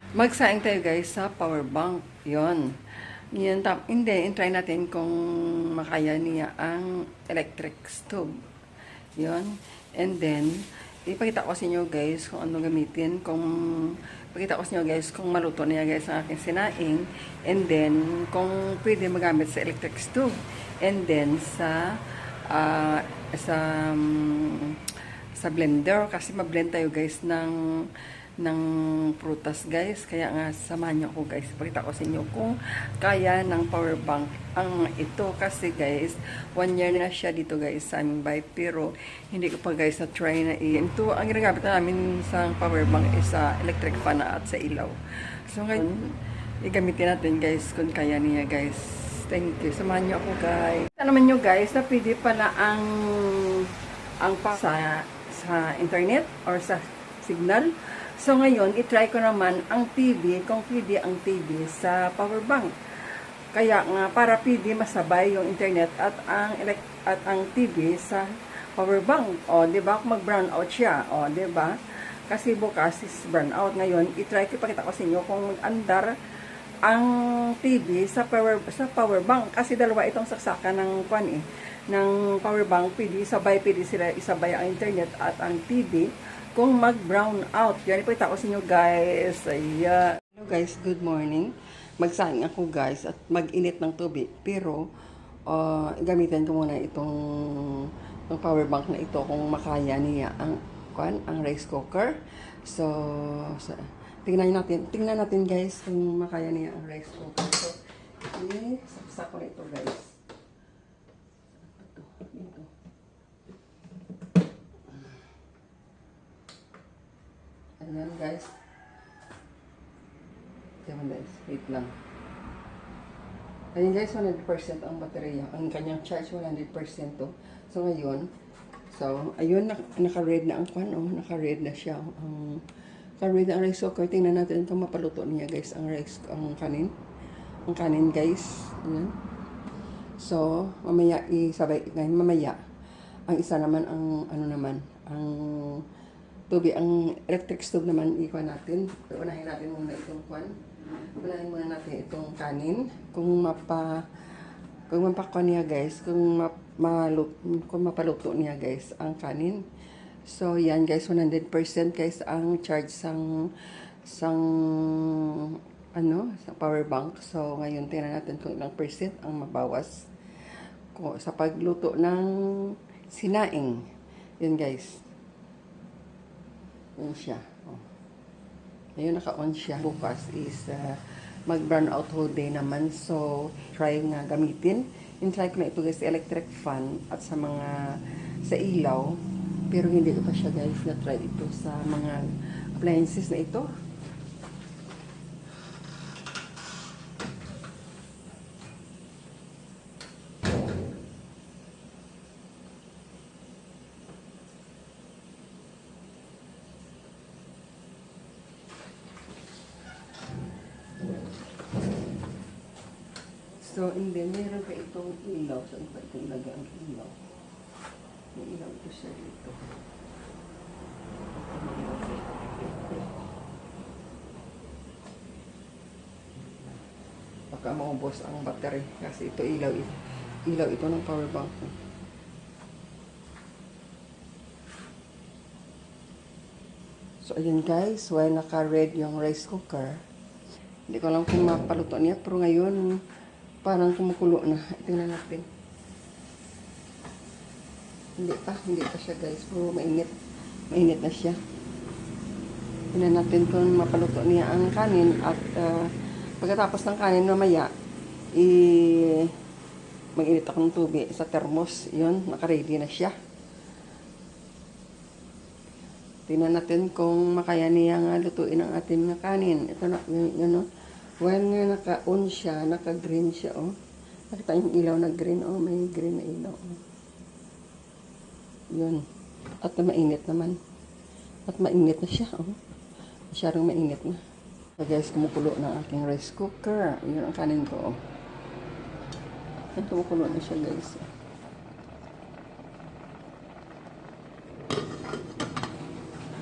Magsaing tayo guys sa power bank. Yon. Yan, hindi, try natin kung makaya niya ang electric stove. Yon. And then, ipakita ko sa inyo guys kung ano gamitin. Ipakita ko sa inyo guys kung maluto niya guys ang aking sinaing. And then, kung pwede magamit sa electric stove. And then, uh, sa, um, sa blender. Kasi mablend tayo guys ng prutas guys, kaya nga samahan niyo ako guys, pakita ko sa inyo kung kaya ng power bank ang ito, kasi guys 1 year na siya dito guys sa aming bahay, pero hindi ko pa guys na try na ito. Ang ginagamit namin sa power bank is sa electric fan at sa ilaw. So ngayon igamitin natin guys kung kaya niya guys. Thank you, samahan niyo ako guys. Ano naman niyo guys na pwede pala sa internet or sa signal. So ngayon, itry ko naman ang TV, kung pwede ang TV sa power bank. Kaya nga, para pwede masabay yung internet at ang TV sa power bank. O, di ba? Kung mag-brown out siya. O, di ba? Kasi bukas is brown out. Ngayon, itry ko, ipakita ko sa inyo kung mag-andar ang TV sa power bank. Kasi dalawa itong saksakan ng ng power bank. Pwede sila isabay ang internet at ang TV kung mag-brown out. Yan, ipakita ko sa inyo guys. Ayan. Hello guys, good morning. Magsaing ako guys at mag-init ng tubig. Pero, gamitin ko muna itong power bank na ito kung makaya niya ang rice cooker. So, tingnan natin guys kung makaya niya ang rice cooker. So, saksak ko na ito guys. Ito. Ayan guys. Diyan guys, wait lang. Ayan guys, 100% ang baterya. Ang kanyang charge 100% to. So ngayon, ayun, naka-red na ang naka-red na siya. Naka-red na ang rice cooker. Tingnan natin kung mapaluto niya guys ang kanin. Ang kanin guys. Ayan. So, mamaya ang isa naman ang tubig, ang electric stove naman ikuha natin. Unahin natin muna itong kanin. Kung mapakuha niya guys, kung mapaluto niya guys ang kanin. So yan guys, 100% guys ang charge sang sa power bank. So ngayon tingnan natin kung ilang percent ang mabawas sa pagluto ng sinaing. Yan guys. Yan siya. Ngayon naka-on siya. Bukas is mag-burn out whole day naman. So, try nga gamitin. Try ko na ito guys, electric fan at sa ilaw. Pero hindi ko pa siya guys na-try ito sa mga appliances na ito. So, and then, meron pa itong ilaw. Saan pa itong ilagay ang ilaw? May ilaw ito siya dito. Baka maubos ang battery. Kasi ito ilaw ito ng power bank. So, ayan guys. While naka-red yung rice cooker, hindi ko alam kung mapaluto niya. Pero ngayon, parang kumukulo na. Tingnan natin. Hindi pa siya guys. Pero mainit na siya. Tingnan natin kung mapaluto niya ang kanin. At pagkatapos ng kanin mamaya, mag-init ako ng tubig sa thermos. Yun, naka-ready na siya. Tingnan natin kung makaya niya nga lutuin ang ating kanin. Ito na, yun, when nga naka-on siya, naka-green siya, oh. Nakita yung ilaw na green, oh. May green na ilaw, oh. Yun. At mainit naman. At mainit na siya, oh. Masyadong mainit na. So guys, kumukulo ng aking rice cooker. Yun ang kanin ko, oh. At kumukulo na siya, guys.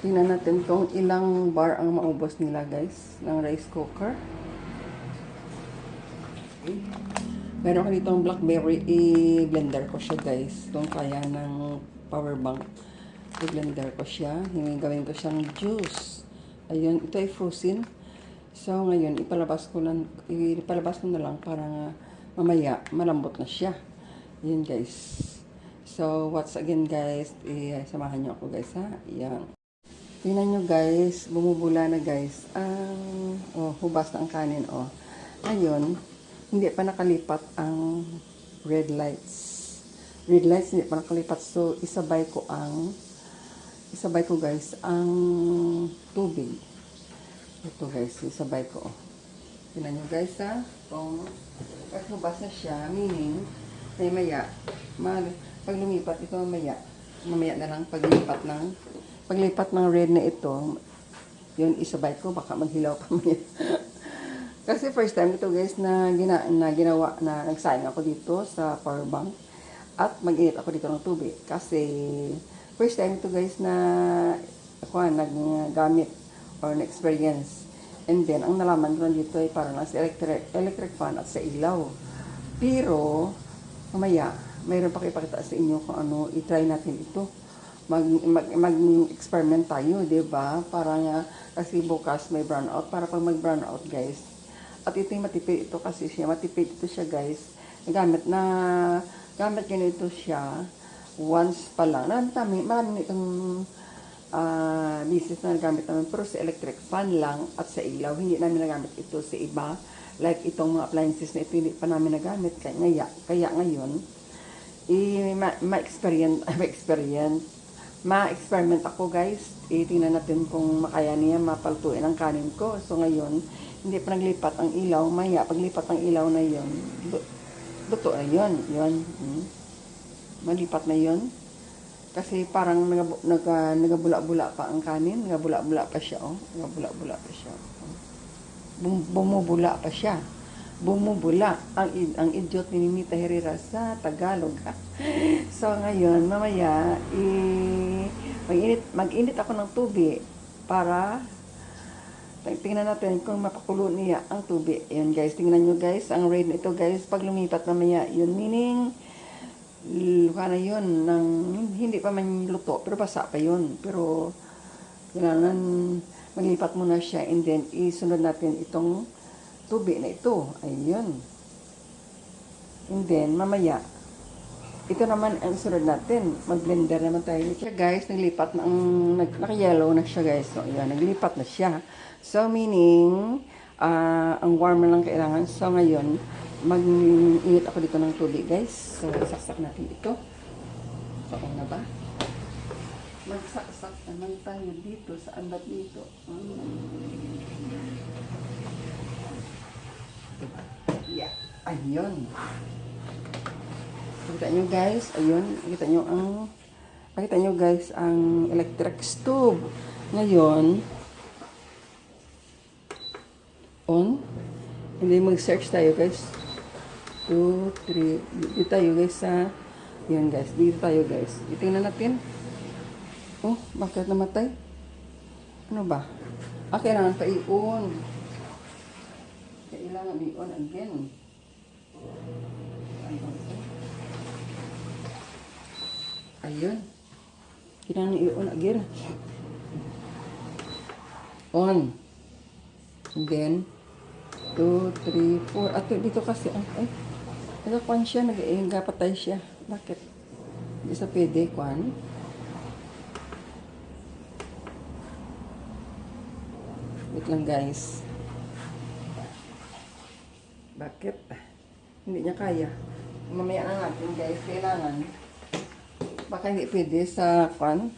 Tingnan natin kung ilang bar ang maubos nila guys ng rice cooker. Okay. Meron ko dito ang blackberry, i-blender ko siya guys. Kung kaya ng power bank, i-blender ko siya. Gawin ko siyang juice. Ayun, ito ay frozen. So ngayon, ipalabas ko na lang para mamaya malambot na siya. Ayun guys. So what's again guys, samahan niyo ako guys ha. Ayan. Tingnan nyo guys, bumubula na guys ang hubas na ang kanin Ngayon, hindi pa nakalipat ang red lights. Red lights hindi pa nakalipat, so isabay ko guys ang tubig. Ito guys, isabay ko. Tingnan nyo guys ha, kung hubas na siya, meaning maya pag lumipat ito mamaya na lang paglipat ng red na ito, yun isabay ko, baka maghilaw pa mo yan. Kasi first time ito guys na ginawa na nagsayang ako dito sa power bank at mag-init ako dito ng tubig. Kasi first time ito guys na ako naggamit or na-experience. And then, ang nalaman ko dito ay parang sa electric fan at sa ilaw. Pero, mamaya, mayroon pa ipakita sa inyo kung ano, i-try natin ito. Mag-experiment tayo, diba? Para nga, kasi bukas may brownout. Para pag mag-brownout, guys. At ito yung matipid ito kasi siya. Matipid ito siya, guys. Gamit ganito siya once pa lang. Marami itong business na nagamit namin. Pero sa electric fan lang at sa ilaw. Hindi namin nagamit ito sa iba. Like itong mga appliances na ito, hindi pa namin nagamit. Kaya ngayon, ma-experiment ako guys. Tingnan natin kung makaya niya mapaltuin ang kanin ko. So ngayon, hindi pa naglipat ang ilaw. Maya, paglipat ng ilaw na yon, luto na yon. Malipat na yon. Kasi parang nagabula-bula pa ang kanin. Nagabula-bula pa siya. Nagabula-bula pa siya. Bumubula pa siya. Bumubula ang idiot ni Mimita Herrera sa Tagalog. So ngayon, mamaya mag-init ako ng tubig para tingnan natin kung mapakulo niya ang tubig. Ayan guys, tingnan nyo guys, ang red nito guys, pag lumipat mamaya, yun meaning yun, hindi pa man luto, pero basa pa yun. Pero kailangan maglipat muna siya and then isunod natin itong tubig na ito. Ayun. And then, mamaya, ito naman ang sunod natin. Mag-blender naman tayo. Siya guys, naglipat na naka-yellow na siya guys. So, ayan, naglipat na siya. So, meaning, ang warm na lang kailangan. So, ngayon, mag-init ako dito ng tubig guys. So, isaksak natin ito. So, na ba? Magsaksak naman tayo dito sa andat dito. Yeah. Ayun. Kita nyo guys, ayun. Pakita nyo guys ang electric stove. Ngayon, on. Hindi mag-search tayo guys. 2, 3. Dito tayo guys sa, yun guys. Dito tayo guys. Itingnan natin. Oh, bakit namatay? Ano ba? Kailangan pa i-on. Kailangan i-on again. Ayun. Kailangan i-on again. On. And then, 2, 3, 4. At dito kasi, nagkakuan siya, nag-patay siya. Bakit? Hindi sa pwede, kuan. Wait lang guys. Bakit? Hindi niya kaya. Mamaya na natin guys. Kailangan. Baka hindi pwede sa pan.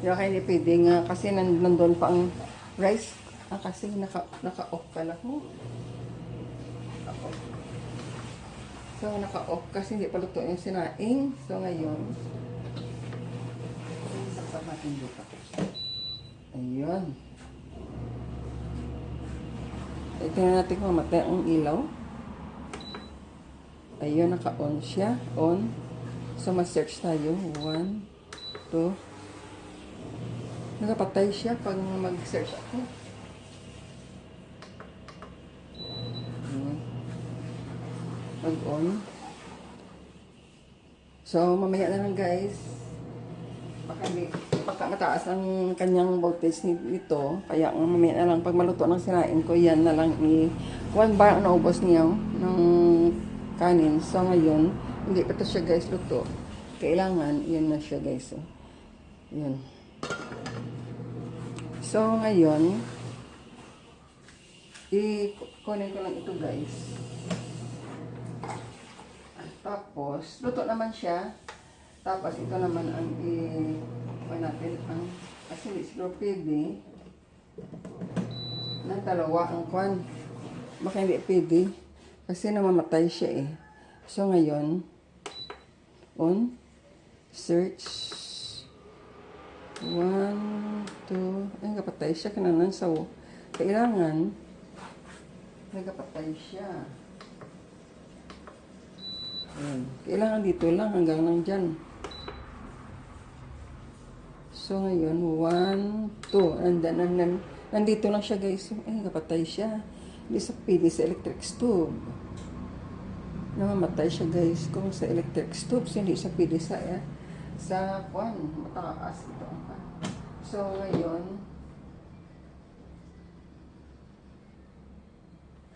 Baka hindi pwede nga. Kasi nandun pa ang rice. Kasi naka-off pala. Naka-off. So, naka-off. Kasi hindi pa luto yung sinaing. So, ngayon. Saksak natin dito. Ayun. Tingnan natin kung mamatay ang ilaw. Ayun, naka-on siya. On. So, ma-search tayo. 1, 2. Nakapatay siya pag mag-search ako. Mag-on. So, mamaya na lang guys. Baka mataas ang kanyang voltage nito. Kaya mamaya na lang pag maluto ng sinain ko, yan na lang 1 bar ang naubos niya ng kanin. So, ngayon, hindi pa to siya guys luto. Kailangan, yan na siya guys. Oh. Yan. So, ngayon, kunin ko lang ito guys. Tapos, luto naman siya. Tapos, ito naman ang natin ang kasi siguro pwede ng dalawa ang kwan. Baka hindi pwede kasi namamatay siya eh. So, ngayon, on, search, 1, 2, ay, kapatay siya kananan. So, kailangan, nagkapatay siya. Ayan. Kailangan dito lang hanggang nandyan. So, ngayon, 1, 2. Nandito lang siya, guys. Ay, kapatay siya. Hindi sa pili sa electric stove. Namamatay siya, guys. Kung sa electric stove, hindi sa pili sa kwan. Mataas ito. So, ngayon,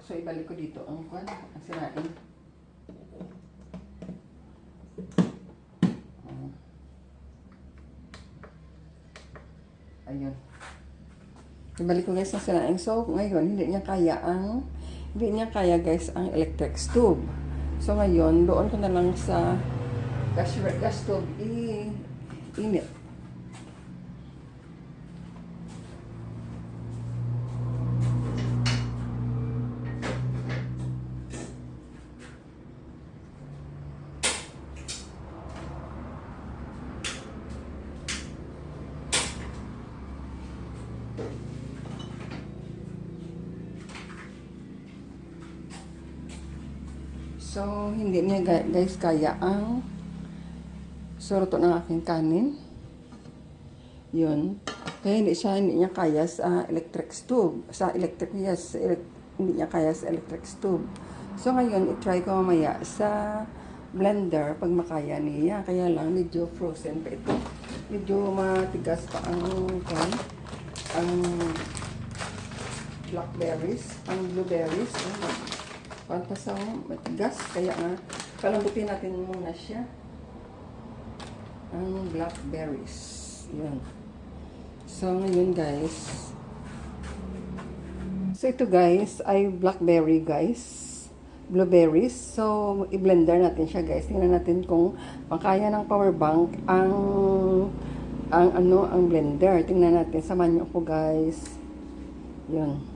so, ibalik ko dito ang kwan. Ang sinain. Ayun. Ibalik ko guys ang sinaing. So, ngayon, hindi niya kaya guys ang electric stove. So, ngayon, doon ko na lang sa gas stove init. So, hindi niya guys kaya ang suruto ng aking kanin. Yun. Kaya hindi niya kaya sa electric stove. Hindi niya kaya sa electric stove. So, ngayon, i-try ko mamaya sa blender pag makaya niya. Kaya lang, medyo frozen pa ito. Medyo matigas pa ang blackberries, ang blueberries. Pantasang matigas, kaya nga palambutin natin muna siya ang blackberries. Yan. So ngayon guys, so ito guys ay blackberry guys, blueberries. So i-blender natin siya guys. Tingnan natin kung pangkaya ng power bank ang blender. Tingnan natin, samahan niyo ako guys. Yan.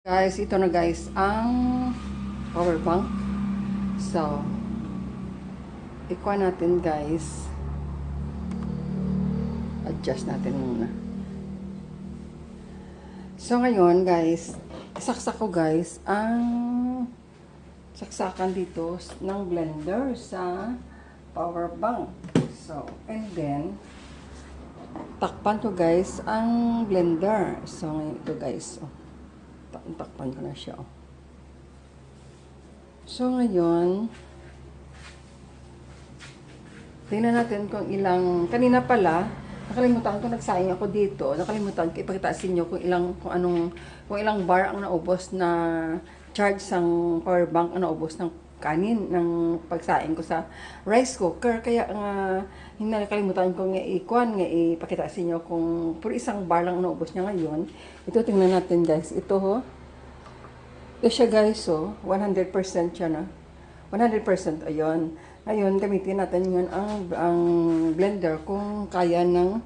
Guys, ito na guys ang power bank. So, ikuha natin guys. Adjust natin muna. So, ngayon guys, saksak ko guys ang saksakan dito ng blender sa power bank. So, and then, takpan ko guys ang blender. So, ngayon ito guys. Takpan ko na siya. So, ngayon, tingnan natin kung ilang, kanina pala, nakalimutan ko, nagsaing ako dito, nakalimutan ko ipakita sa inyo kung ilang bar ang naubos na charge sang power bank ang naubos ng kanin, ng pagsaing ko sa rice cooker. Kaya nga, hindi nakalimutan ko nga ipakita sa inyo kung puro isang bar lang naubos niya ngayon. Ito, tingnan natin guys. Ito ho. Ito siya guys, so 100% siya na. 100%, ayun. Ngayon, gamitin natin yun ang blender kung kaya ng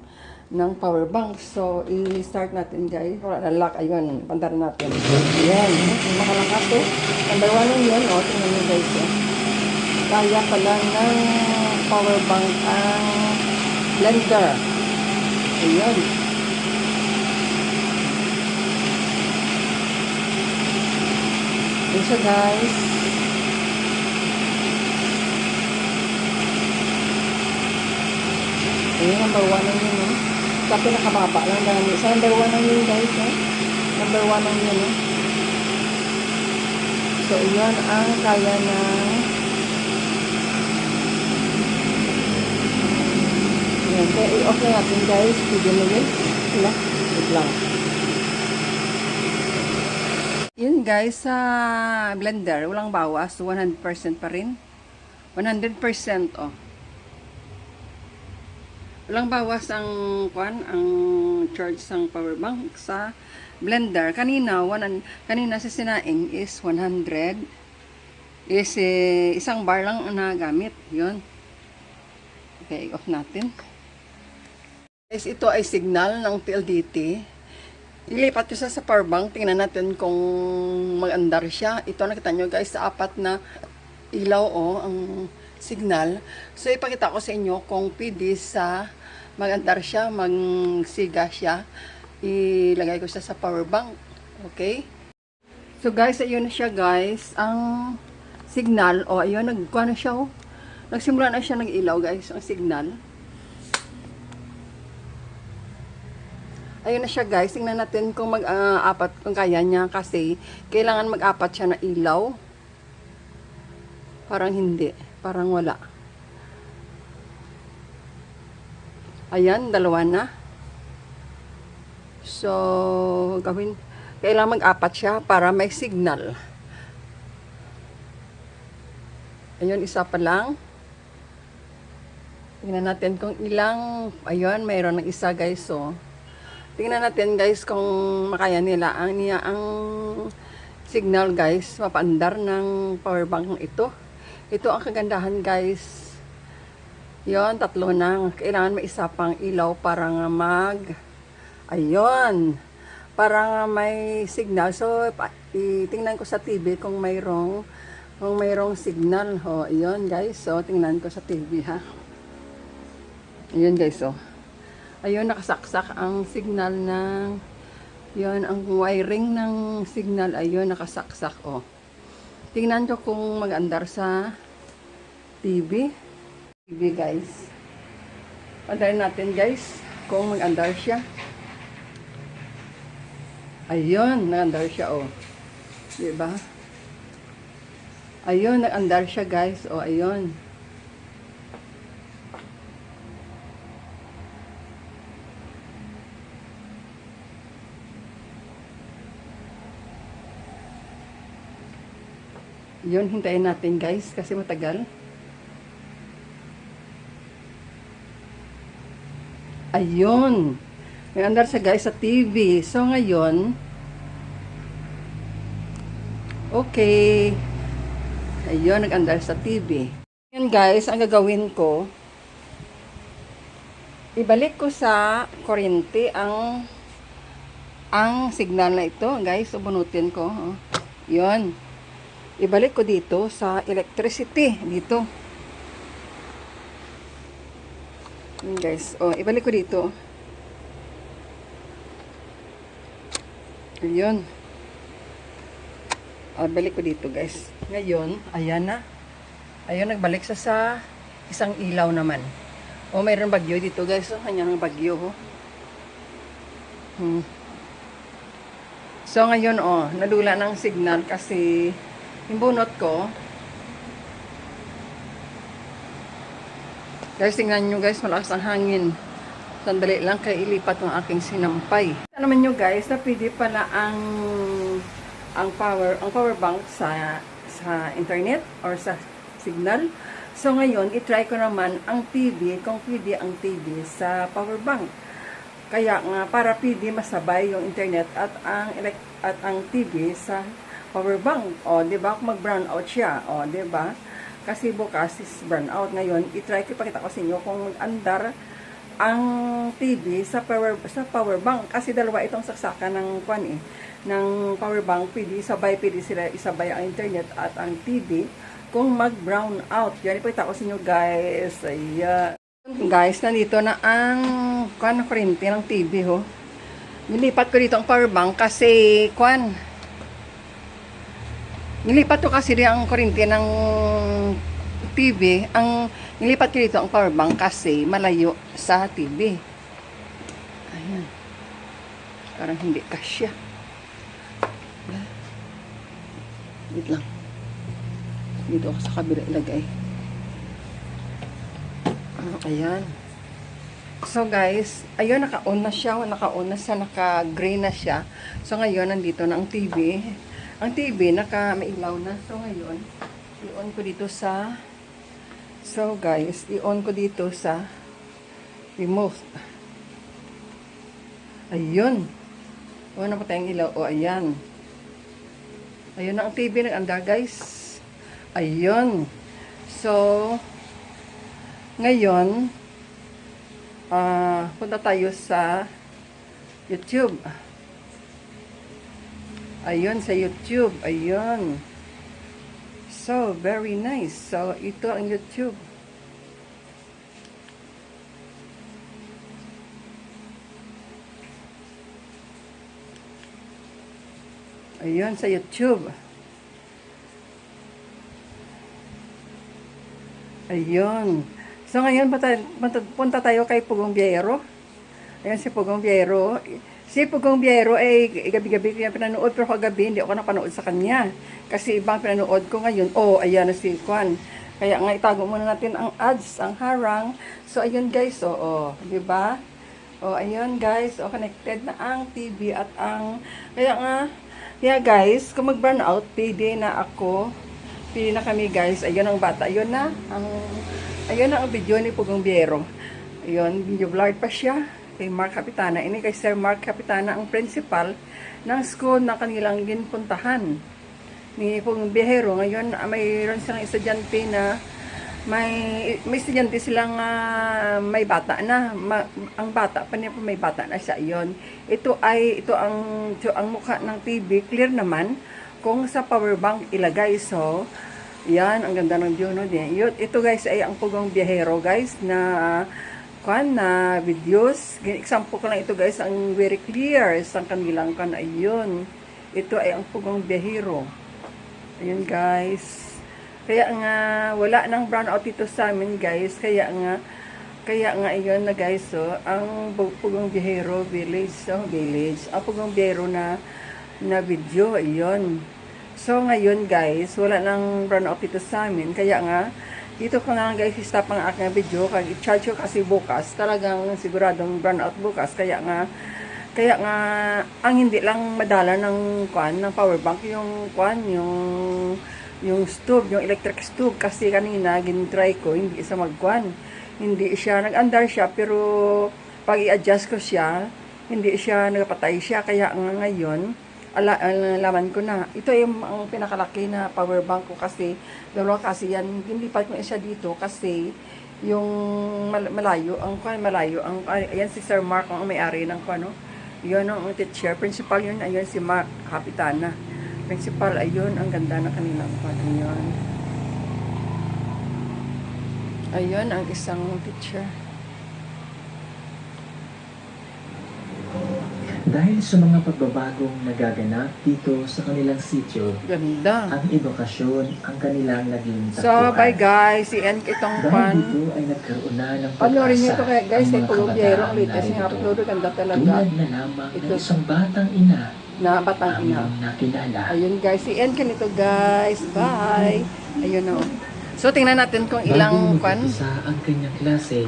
power bank. So, i-start natin guys. Wala na lock, ayun. Pandaran natin. Ayan. Makalangat to. Number 1 lang yun. O, tingnan nyo guys. Kaya pala ng power bank ang blender. Ayan. Ayan siya guys. Ayun, number 1 na yun, no? Sa pinakababa lang dami. Sa number 1 na yun, guys, no? Number 1 lang yun, no? So, yun ang kaya ng yan. Kaya i-off na natin, guys. Pwede mo yun. Sila. Wait lang. Yun, guys, sa blender, walang bawas. 100% pa rin. 100%, oh. Walang bawas ang charge ng power bank sa blender. Kanina sa sinaing is 100. Is isang bar lang ang nagamit. 'Yon. Okay, off natin. Guys, ito ay signal ng PLDT. Ilipat ko sa power bank. Tingnan natin kung mag-andar siya. Ito nakita nyo, guys, sa 4 na ilaw, oh, ang signal. So ipakita ko sa inyo kung pwede sa mag-andar siya, magsiga siya, ilagay ko siya sa power bank. Okay? So guys, ayun na siya, guys. Ang signal, oh, ayun, nagkuha na siya, oh. Nagsimula na siya nag-ilaw, guys, ang signal. Ayun na siya, guys. Tingnan natin kung mag-apat, kung kaya niya, kasi kailangan mag-apat siya na ilaw. Parang hindi. Parang wala. Ayan, 2 na. So, kailangan mag-apat siya para may signal. Ayun, isa pa lang. Tingnan natin kung ilang, ayun, mayroon ng isa, guys. So, tingnan natin, guys, kung makaya nila ang signal, guys, mapaandar ng power bank ito. Ito ang kagandahan, guys. Yon, 3 na. Kailangan may isa pang ilaw para nga ayun. Para nga may signal. So, tingnan ko sa TV kung mayroong signal. O, ayun, guys. So, tingnan ko sa TV, ha. Ayun, guys, oh. Ayun, nakasaksak ang signal ng, yun, ang wiring ng signal. Ayun, nakasaksak, oh. Tingnan ko kung mag-andar sa TV, guys. Andarin natin, guys, kung mag-andar siya. Ayun, nag-andar siya, oh. Diba? Ayun, nag-andar siya, guys. Oh, ayun. Yun, hintayin natin, guys, kasi matagal. Ayun. Nag-andar siya, guys, sa TV. So, ngayon, okay. Ayun, nag-andar sa TV. Ngayon, guys, ang gagawin ko, ibalik ko sa kuryente ang signal na ito, guys. So, bunutin ko. Oh. Yun. Ibalik ko dito sa electricity. Dito. Yun, guys. Oh, ibalik ko dito. Ayun. Balik ko dito, guys. Ngayon, ayan na. Ayun, nagbalik sa isang ilaw naman. Oh, mayroon bagyo dito, guys. Oh, kanyang bagyo. Oh. So, ngayon, oh, nadula ng signal kasi yung bunot ko. Guys, tingnan nyo, guys, malakas ang hangin. Sandali lang kay ilipat ng aking sinampay. Ito naman nyo, guys, na pwede pala ang power bank sa internet or sa signal. So ngayon, i-try ko naman ang TV, kung pwede ang TV sa power bank. Kaya nga, para pwede masabay yung internet at ang TV sa power bank. O, di ba? Kung mag-brown out siya. O, di ba? Kasi bukas is brown out. Ngayon, i-try ko, ipakita ko sa inyo kung mag-andar ang TV sa power bank. Kasi dalawa itong saksakan ng ng power bank. Pwede sila isabay ang internet at ang TV kung mag-brown out. Yan, ipakita ko sa inyo, guys. Ayan. Guys, nandito na ang kuryente ng TV, ho. Nilipat ko dito ang power bank kasi nilipat ko kasi ang kuryente ng TV. Ang Nilipat ko dito ang power bank kasi malayo sa TV. Ayan. Parang hindi kasya. Wait lang. Dito ako sa kabila ilagay. Ayan. So guys, ayun, naka-on na siya. Naka-green na siya. So ngayon, nandito na ang TV. Ang TV, naka-mailaw na. So ngayon, i-on ko dito sa... So guys, i-on ko dito sa remote. Ayun. O, na pa tayong ilaw. O, ayan. Ayun na ang TV, nag-anda guys. Ayun. So, ngayon, punta tayo sa YouTube. Ayun, sa YouTube. Ayun. So, very nice. So, ito ang YouTube. Ayun, sa YouTube. Ayun. So, ngayon, punta tayo kay Pugong Biyero. Ayun, si Pugong Biyero. Si Pugong Biyero ay gabi-gabi ko yung pinanood, pero kagabi hindi ako napanood sa kanya. Kasi ibang pinanood ko ngayon. Oh, ayan na si Kwan. Kaya nga, itago muna natin ang ads, ang harang. So, ayun guys, di ba? Oh, ayun guys, connected na ang TV at ang, kaya nga, guys, kung mag-burn out, pwede na ako. Pwede na kami guys. Ayun ang bata. Ayun na ang video ni Pugong Biyero. Ayun, video blurred pa siya. Kay Mark Capitana. Ini kay Sir Mark Capitana ang principal ng school na kanilang ginpuntahan ni Pugong Biyero. Ngayon, mayroon silang estudyante na may estudyante silang may bata na. Ang bata pa niya may bata na siya. Ayun. Ito ang mukha ng TV. Clear naman kung sa power bank ilagay. So, yan, ang ganda ng view, no? Ito guys ay ang Pugong Biyero guys na videos. Example ko lang ito guys, ang very clear sa kanilang ayun. Ito ay ang Pugong Biyero. Ayun guys. Kaya nga wala nang brownout dito sa amin guys. Kaya nga ayun na guys, ang Pugong Biyero village, ang Pugong Biyero na video, ayun. So ngayon guys, wala nang brownout dito sa amin. Kaya nga dito ko na guys, stop ang aking video. I-charge ko kasi bukas. Talagang siguradong burnout bukas. Kaya nga, ang hindi lang madala ng power bank, yung stove, yung electric stove. Kasi kanina, gin-try ko, hindi siya hindi siya, nag-andar siya, pero pag i-adjust ko siya, hindi siya, nagpatay siya. Kaya nga ngayon, alaman ko na. Ito yung ang pinakalaki na power bank ko kasi dalawa kasi yan, hindi pa ko siya dito kasi yung malayo ayan si Sir Mark ang may-ari ng yun ang teacher, principal yun, ayun si Mark Capitana, principal, ayun ang ganda ng kanilang ayun ang isang teacher. Dahil sa mga pagbabagong nagaganap dito sa kanilang sityo, ganda. Ang edukasyon ang kanilang naging So, takbuhan. bye guys. Si-end itong Dahil dito ay nagkaroon na ng Panorin niyo ito pag-asa kaya guys, ang ay mga Pugong Biyero ang kabataan latest na niya ito. upload. Ganda talaga. Tulad na lamang Ito. ng isang batang ina Na batang ina. ang nakilala. Ayun guys, si-end ka nito guys. Bye. Ayun o. So, tingnan natin kung ilang Sa ang kanyang klase,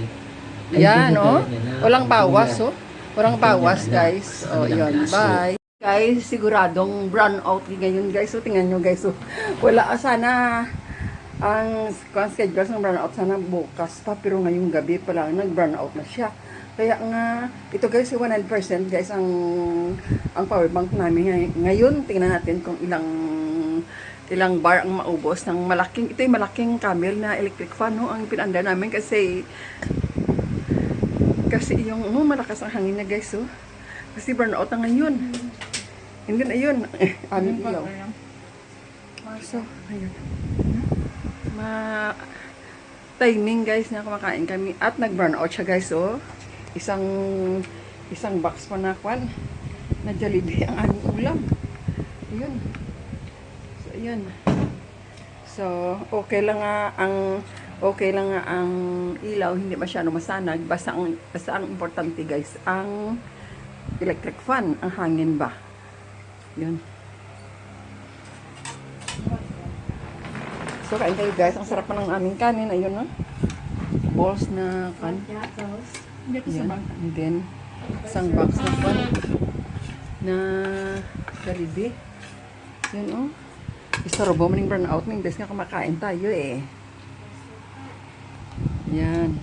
ay yan o. dinadala niya na Walang ang bawas tulad. o. Walang Ang bawas kanyang anak guys. sa O, kanilang yun. kaso. Bye. Guys, siguradong brown out ngayon guys. So, tingnan nyo guys. So, wala sana ang schedule ng brown out sana bukas pa. Pero ngayong gabi pa lang nag-brown out na siya. Kaya nga, ito guys, 100% guys ang power bank namin. Ngayon, tingnan natin kung ilang bar ang maubos ng malaking, ito yung malaking camel na electric fan, no? Ang pinanda namin kasi yung malakas ang hangin na guys, oh. Kasi burn out na ngayon. Hindi na yun. Aming ilaw. So, ayun. Timing guys na kumakain kami at nag-burn out siya guys, oh. Isang box pa na kwan na Jollibee ang aming ulam. Ayun. So, ayun. So, okay lang nga ang Okay lang nga ang ilaw, hindi masyado masanag. Basta ang importante guys, ang electric fan, ang hangin ba. Yun. So, kain kayo guys. Ang sarap pa ng aming kanin. Ayun, no? Balls na kan. Yan. And then, isang box na kan. Na Jollibee. Yun, oh. Istorbo mo ng burnout. Mindes nga kumakain tayo, eh. Yan.